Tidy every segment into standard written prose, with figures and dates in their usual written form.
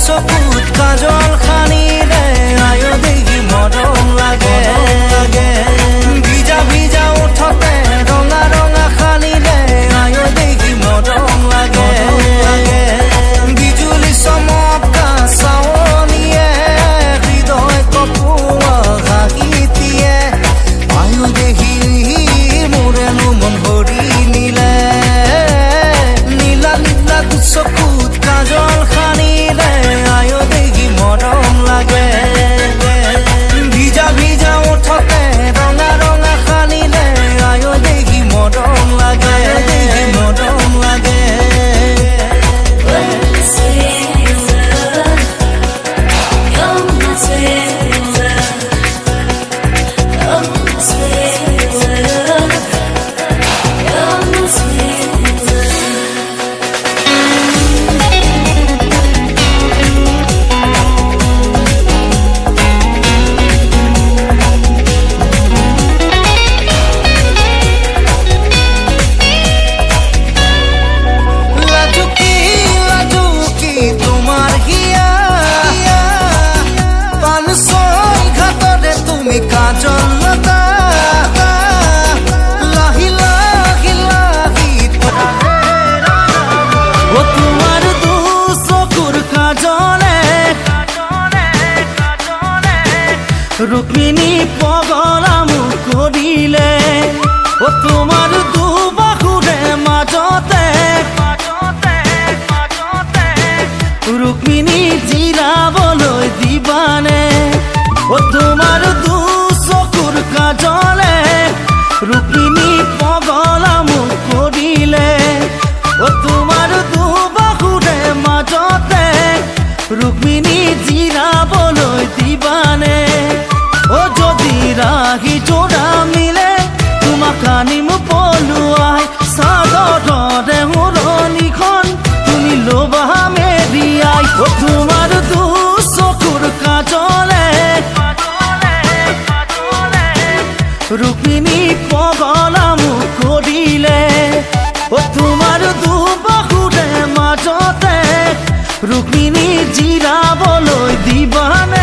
চকুত কাজল খানিলে আয়ো দেখি মৰম লাগে ভিজা ভিজা ওঠতে ৰঙা ৰঙা খানিলে আয়ো দেখি মৰম লাগে বিজুলি চমকা চাৱনিয়ে হৃদয় কপোৱা হাঁহিতিয়ে আয়ো দেখি মোৰেনো মন ভৰি নিলে নীলা নীলা চকুত কাজল খানিলে আয়ো দেখি মৰম লাগে ভিজা ভিজা ওঠতে ৰঙা ৰঙা খানিলে আয়ো দেখি মৰম লাগে মৰম লাগে रुक्मिणी पगला मुख करिले ओ तुमार दुबाहुरे माजते रुक्मिणी जिराबलै दिबाने ओ तुमार दु चकुर काजले रुक्मिणी पगला मुख करिले ओ तुमार दुबाहुरे माजते रुक्मिणी जिराबलै दिबाने ओ जदि राही जोड़ा मिले तुमाक आनिम पलुआई सादरे हुरनिखन तुमी लोभा मेरियाई ओ तुमार दु चकुर काजले रुक्मिणी पगला मुख करिले ओ तुमार दुबाहुरे माजते रुक्मिणी जिराबलै दिबाने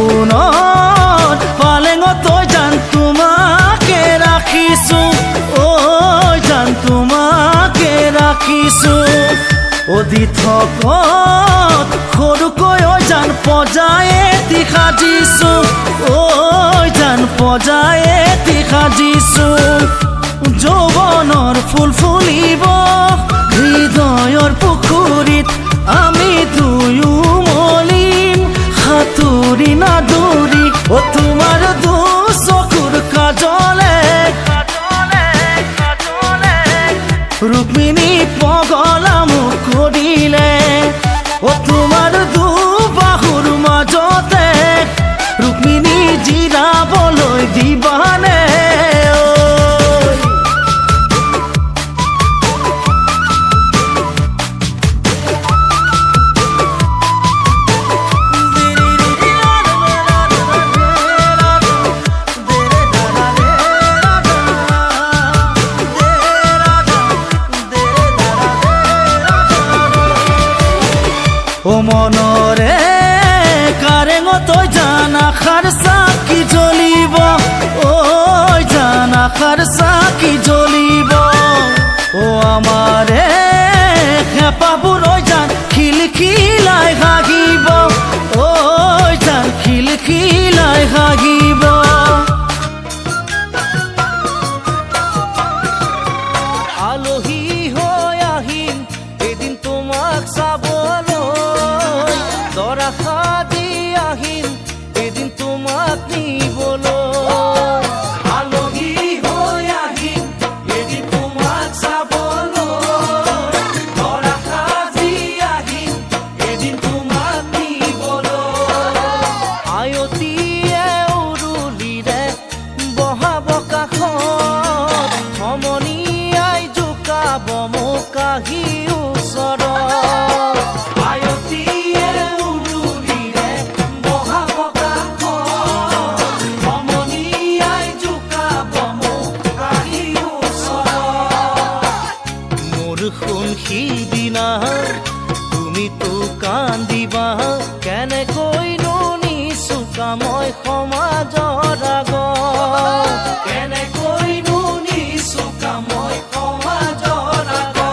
সপোনত পালেঙত জান তোমাকে ৰাখিছো ঐ জান তোমাকে ৰাখিছো অদি থকত সৰুকৈ জান পজায়ে সাজিছো ঐ জান পজায়ে সাজিছো যৌৱনৰ ফুল ফুলিব হৃদয়ৰ পুখুৰীত আমি দুয়ো মলিম হাতুৰি নাদুৰি ও তোমাৰ দু চকুৰ কাজলে रुक्मिणी पगला मुख करिले ओ तुमार दुबाहुर माजते रुक्मिणी जिराबलै दिबाने ओ मनरे कारेङत जान आखार चाकी জ্বলিব ओ जान आखार चाकी জ্বলিব ओ आमारे हेपाबुर जान খিলখিলাই হাগিব ओ जान খিলখিলাই হাগিব আলহী হৈ আহিম এদিন তোমাক চাবলৈ দৰা সাজি আহিম এদিন তোমাক নিবলৈ আলহী হৈ আহিম এদিন তোমাক চাবলৈ দৰা সাজি আহিম এদিন তোমাক নিবলৈ আয়তীয়ে আহি ওচৰত আয়তীয়ে উৰুলিৰে বহাব কাষত সমনীয়াই জোকাব মোক আহি ওচৰত মোৰ সোণ সিদিনা তুমিতো কান্দিবা কেনেকৈনো নিচুকা মই সমাজৰ আগত কেনেকৈনো নিচুকা মই সমাজৰ আগত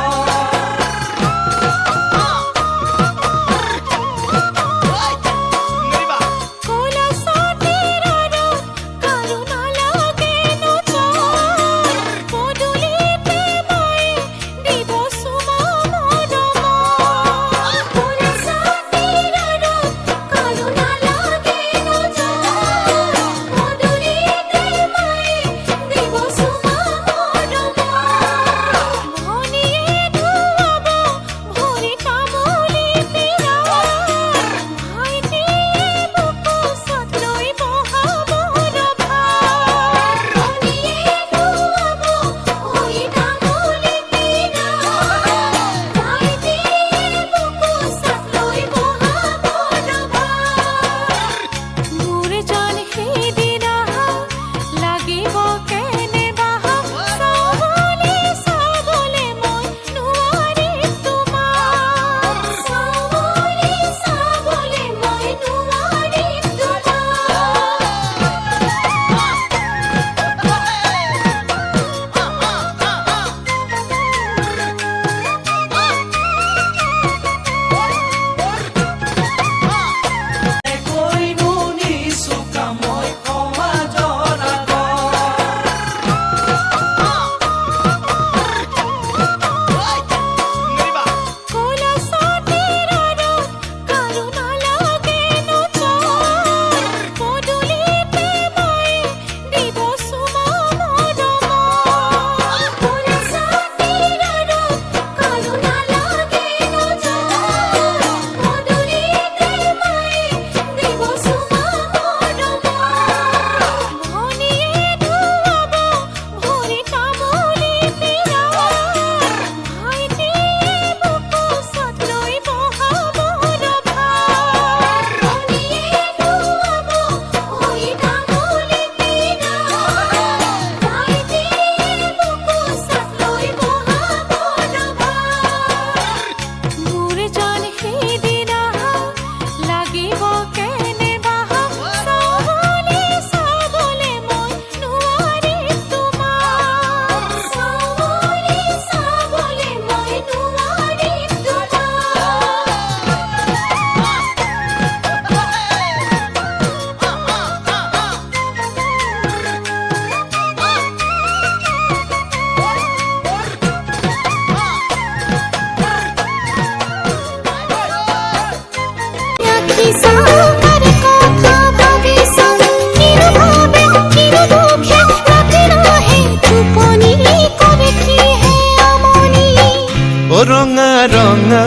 ৰঙা ৰঙা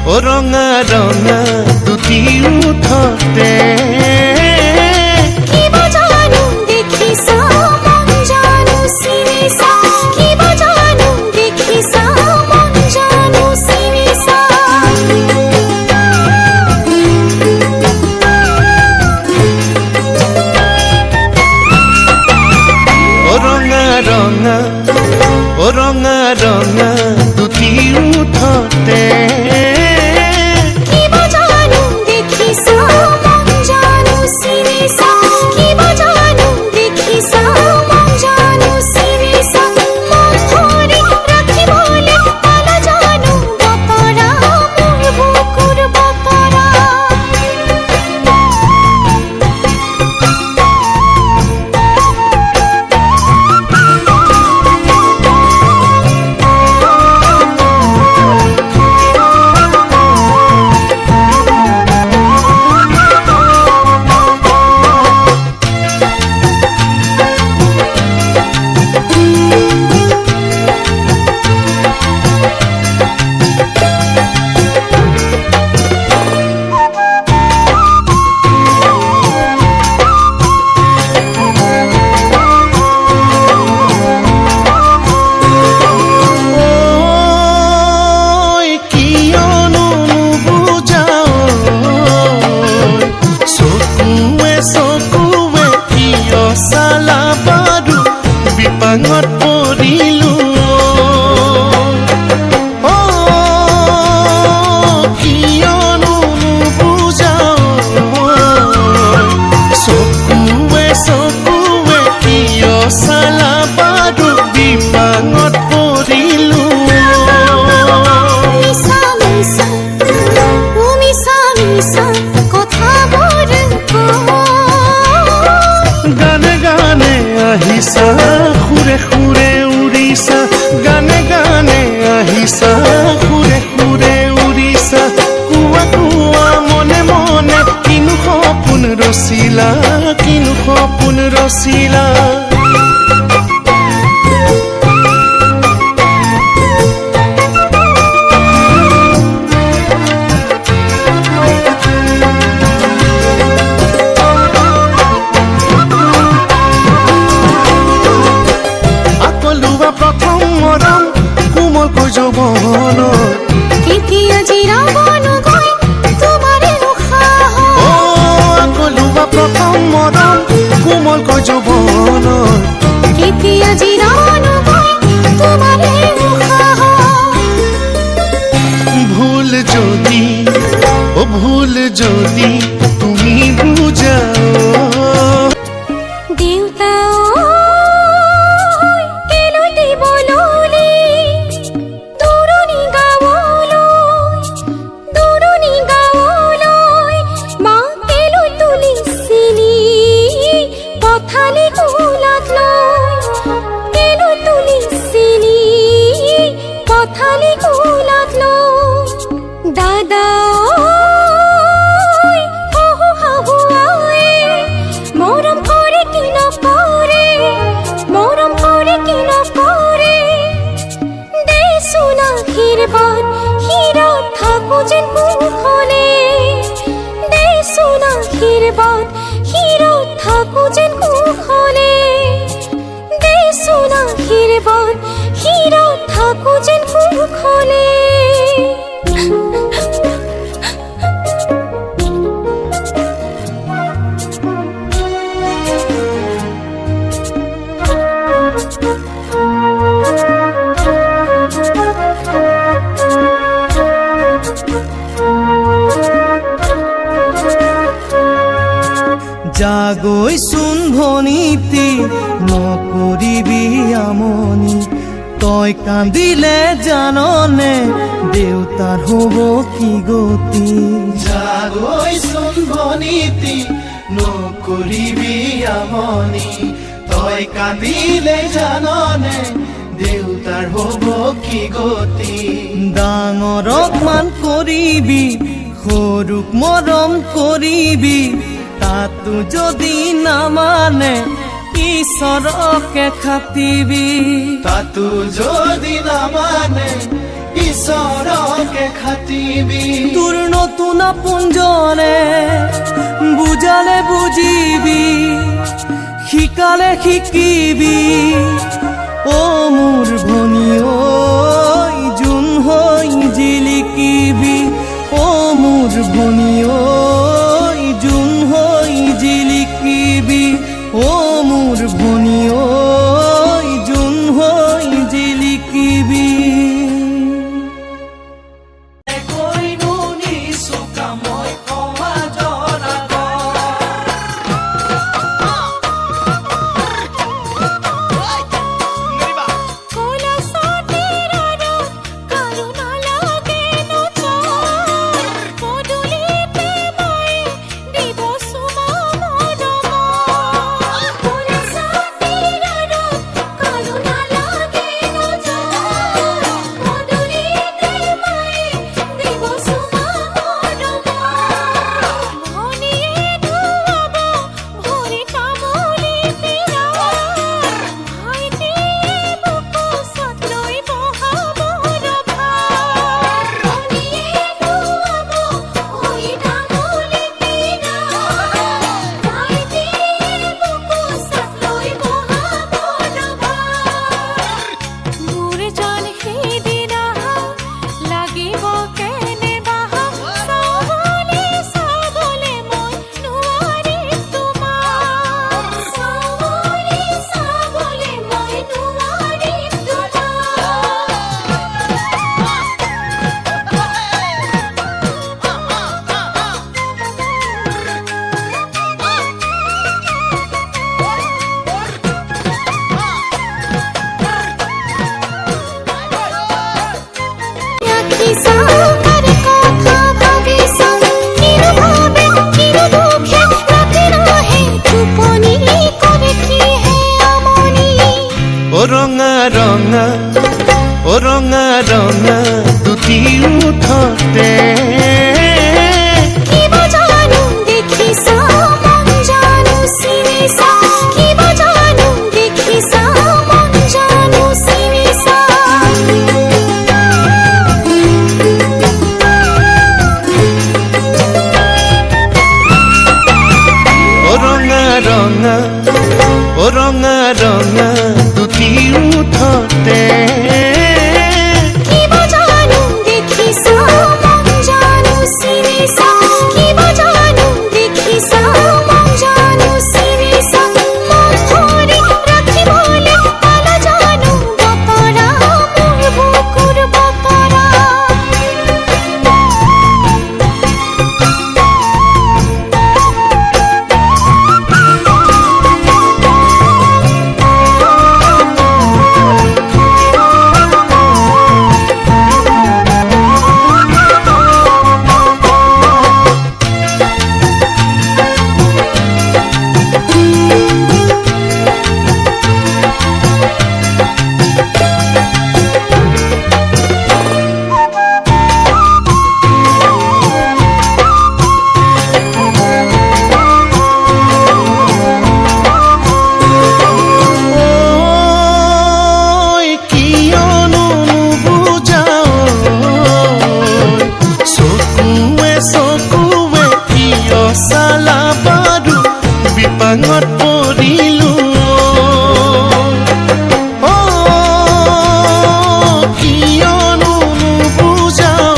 ও ৰঙা ৰঙা দুটি উঠতে কিবা জানো দেখিছা মন জানো চিনিছা কিবা জানো দেখিছা মন জানো চিনিছা ও ৰঙা ৰঙা ও ৰঙা ৰঙা দুটি উঠতে কিবা জানো দেখিছা মন জানো চিনিছা কিবা জানো দেখিছা মন জানো চিনিছা মন ধৰি ৰাখিবলৈ পালা জানো বতৰা মোৰ বুকুৰ বতৰা বিপাঙত পৰিলো কিয়নো নুবুজাও চকুৱে চকুৱে কিয় চালা বাৰু বিপাঙত পৰিলো মিছা মিছা ও মিছা মিছা কথাবোৰ গানে গানে আহিছা সুৰে সুৰে উৰিছা গানে গানে আহিছা সুৰে সুৰে উৰিছা কোৱা কোৱা মনে মনে কিনো সপোন ৰচিলা কিনো সপোন ৰচিলা প্ৰথম মৰম কোমলকৈ যৌৱন কেতিয়া জিৰাবনগৈ তোমাৰে উশাহ আকলোৱা প্ৰথম মৰম কোমলকৈ যৌৱন কেতিয়া জিৰাবনগৈ তোমাৰে উশাহ ভুল যদি ভুল যদি তুমি বুজাও দেউতা জাগৈচোন ভনীতি নকৰিবি আমনি তই কান্দিলে জাননে দেউতাৰ হ'ব কি গতি জাগৈচোন ভনীতি নকৰিবি আমনি তই কান্দিলে জাননে দেউতাৰ হ'ব কি গতি ডাঙৰক মান কৰিবি সৰুক মৰম কৰিবি তাতো যদি নামানে ঈশ্বৰকে খাটিবি তাতো যদি নামানে ঈশ্বৰকে খাটিবি তোৰ নতুন আপোনজনে বুজালে বুজিবি শিকালে শিকিবি অ মোৰ ভনী ঐ যোন হৈ জিলিকিবি অ মোৰ ভনী ঐ যোন হৈ জিলিকিবি অ মোৰ ভনী ঐ যোন হৈ জিলিকিবি কলা ও ৰঙা ৰঙা ও ৰঙা ৰঙা দুটি উঠতে কিবা জানো দেখিছা মন জানো চিনিছা কিবা জানো দেখিছা মন জানো চিনিছা ও ৰঙা ৰঙা ও ৰঙা ৰঙা দুটি উঠতে কিবা জানো দেখিছা মন জানো চিনিছা কিবা জানো দেখিছা মন জানো চিনিছা মন ধৰি ৰাখিবলৈ পালা জানো বতৰা মোৰ বুকুৰ বতৰা ঐ কিয়নো নুবুজাও চকুৱে চকুৱে কিয় চালা বাৰু বিপাঙত পৰিলো ও কিয়নো নুবুজাও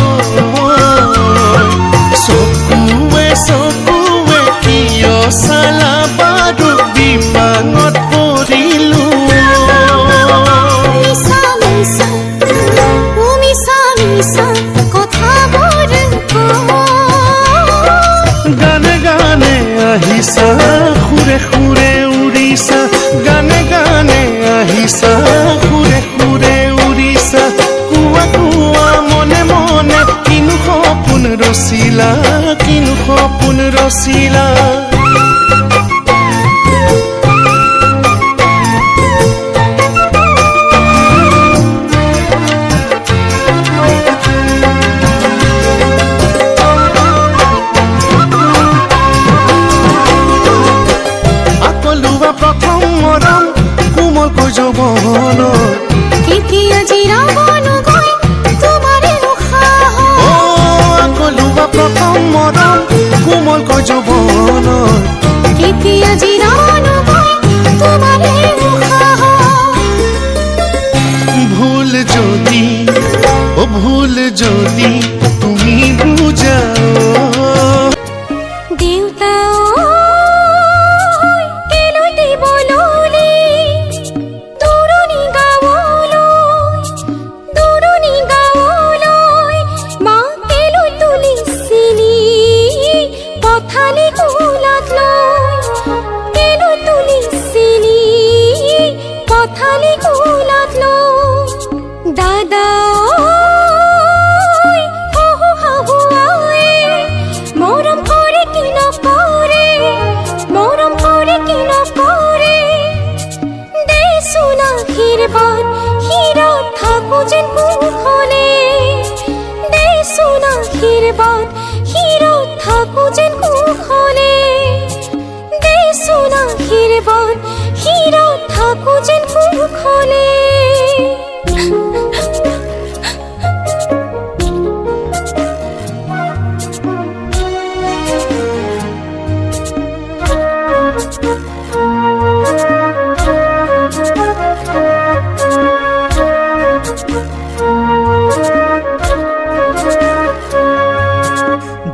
চকুৱে চকুৱে কিয় চালা বাৰু বিপাঙত পৰিলো মিছা মিছা ও মিছা মিছা কথাবোৰ গানে গানে আহিছা সুৰে সুৰে উৰিছা গানে গানে আহিছা সুৰে সুৰে উৰিছা কোৱা কোৱা মনে মনে কিনো সপোন ৰচিলা কিনো সপোন ৰচিলা আকলোৱা প্ৰথম মৰম কোমলকৈ যৌৱনৰ কেতিয়া জিৰাবনো গৈ তোমাৰে উশাহ ও আকলোৱা প্ৰথম মৰম কোমলকৈ যৌৱনৰ কেতিয়া জিৰাবনো গৈ তোমাৰে উশাহ ভুল যদি ও ভুল যদি তুমি বুজাও দেউতা কেলৈ দিবলৈ দূৰণি গাঁৱলৈ মা কেলৈ তুলিছিলি পথালি কোলাত লৈ কেলৈ তুলিছিলি পথালি কোলাত লৈ দাদা শাহু আই মৰম কৰে কি নকৰে মৰম কৰে কি নকৰে দেচোন আশীৰ্বাদ শিৰত থাকো যেন কুশলে দেচোন আশীৰ্বাদ শিৰত থাকো যেন কুশলে দেচোন আশীৰ্বাদ শিৰত থাকো যেন কুশলে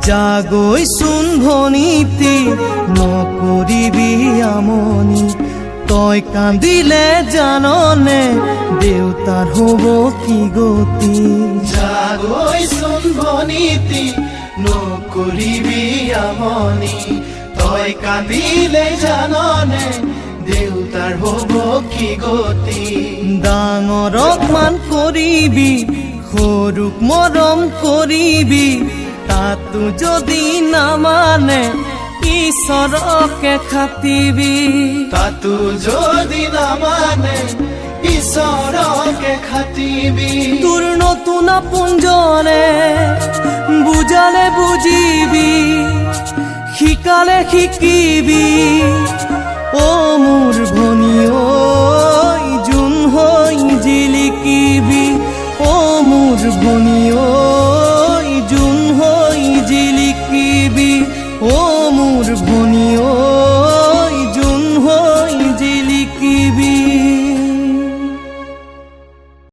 জাগৈচোন ভনীতি নকৰিবি আমনি তই কান্দিলে জাননে দেউতাৰ হ'ব কি গতি জাগৈচোন ভনীতি নকৰিবি আমনি তই কান্দিলে জাননে দেউতাৰ হ'ব কি গতি ডাঙৰক মান কৰিবি সৰুক মৰম কৰিবি তাতো যদি নামানে ঈশ্বৰকে খাটিবি তাতো যদি নামানে খাটিবি তোৰ নতুন আপোনজনে বুজালে বুজিবি শিকালে শিকিবি অ মোৰ ভনী ঐ জোন হৈ জিলিকিবি অ মোৰ ভনী ঐ জোন হৈ জিলিকিবি অ মোৰ ভনী ঐ